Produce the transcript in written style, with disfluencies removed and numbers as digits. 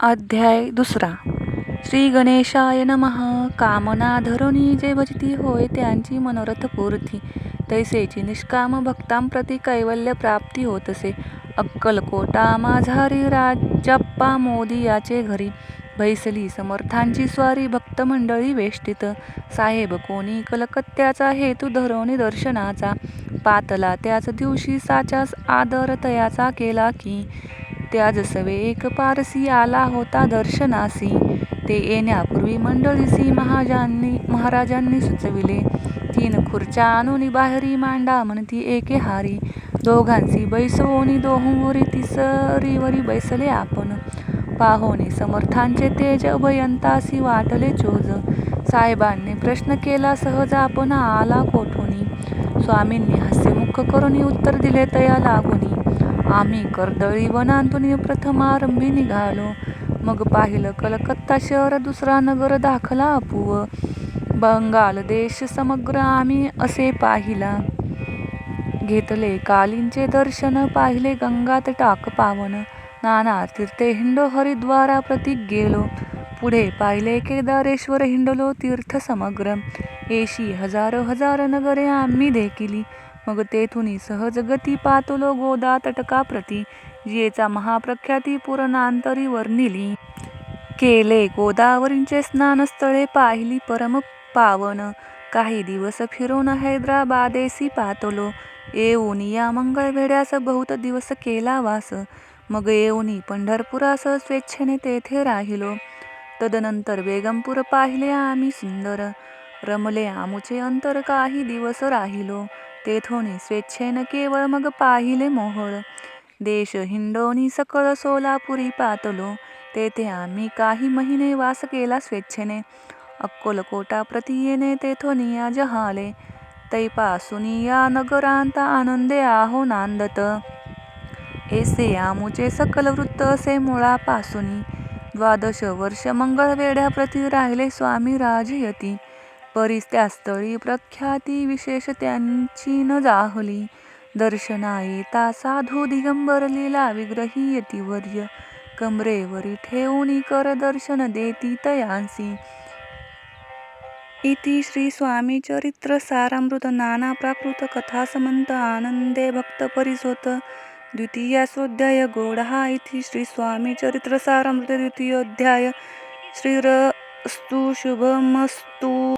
अध्याय दुसरा. श्री गणेशाय नमः. कामना धरुणी जे भजती होय त्यांची मनोरथ पूर्ती. तैसेची निष्काम भक्तांप्रती कैवल्य प्राप्ती होतसे. अक्कलकोटा माझारी राजाप्पा मोदी याचे घरी. बैसली समर्थांची स्वारी भक्त मंडळी वेष्टित. साहेब कोणी कलकत्त्याचा हेतू धरवणी दर्शनाचा. पातला त्याच दिवशी साचास आदर तयाचा केला की. त्याज सवे एक पारसी आला होता दर्शनासी. ते येण्यापूर्वी मंडळीसी महाराजांनी सुचविले. 3 खुर्च्या आणून बाहेरी मांडा म्हणती एके हारी. दोघांसी बैसवोनी दोहोंवरी तिसरीवरी बैसले आपण. पाहोनी समर्थांचे तेज अभयंतासी वाटले चोज. साहेबांनी प्रश्न केला सहज आपण आला कोठूनी. स्वामींनी हास्यमुख करुनी उत्तर दिले तया लागुनी. आम्ही कर्दळी वनांतून प्रथमारंभी निघालो. मग पाहिलं कलकत्ता शहर दुसरा नगर दाखला अपूव. बंगाल देश समग्र आम्ही असे पाहिला. घेतले कालींचे दर्शन पाहिले गंगा तटाक पावन. नाना तीर्थे हिंडो हरिद्वारा प्रती गेलो. पुढे पाहिले केदारेश्वर हिंडलो तीर्थ समग्र. येशी हजार नगरे आम्ही देखिली. मग तेथुनी सहज गती पातलो गोदा तटका प्रती. जियेचा महाप्रख्याती पुरणांतरी वर्णिली. केले गोदावरींचे स्नानस्थळे पाहिली परम पावन. काही दिवस फिरून हैदराबादेसी पातलो. येऊनी या मंगळवेढ्यास बहुत दिवस केला वास. मग येऊनी पंढरपुरास स्वेच्छेने तेथे राहिलो. तदनंतर बेगमपूर पाहिले आम्ही सुंदर. रमले आमुचे अंतर काही दिवस राहिलो. तेथोनी स्वेच्छेन केवळ मग पाहिले मोहोळ. देश हिंडोनी सकळ सोलापुरी पातलो. तेथे आम्ही काही महिने वास केला स्वेच्छेने. अक्कलकोटा प्रती येणे तेथोनी या जहाले. तैपासुनी या नगरांत आनंदे आहो नांदत. ऐसे आमुचे सकल वृत्त असे मुळापासुनी. 12 वर्ष मंगळवेढ्याप्रती राहिले स्वामी राजयती. बरीच त्या स्थळी प्रख्याती विशेष त्यांची न जाहली. दर्शना येता साधू दिगंबर लीला विग्रही यतिवर्य. कमरेवरी ठेवूनी कर दर्शन देती तयांसी. इति श्री स्वामी चरित्र सारामृत नाना प्राकृत कथासमंत आनंदे भक्त परिसोत द्वितीयास्वध्याय गोडहा. इति श्री स्वामी चरित्र सारामृत द्वितीयोध्याय. श्रीरस्तु शुभमस्तु.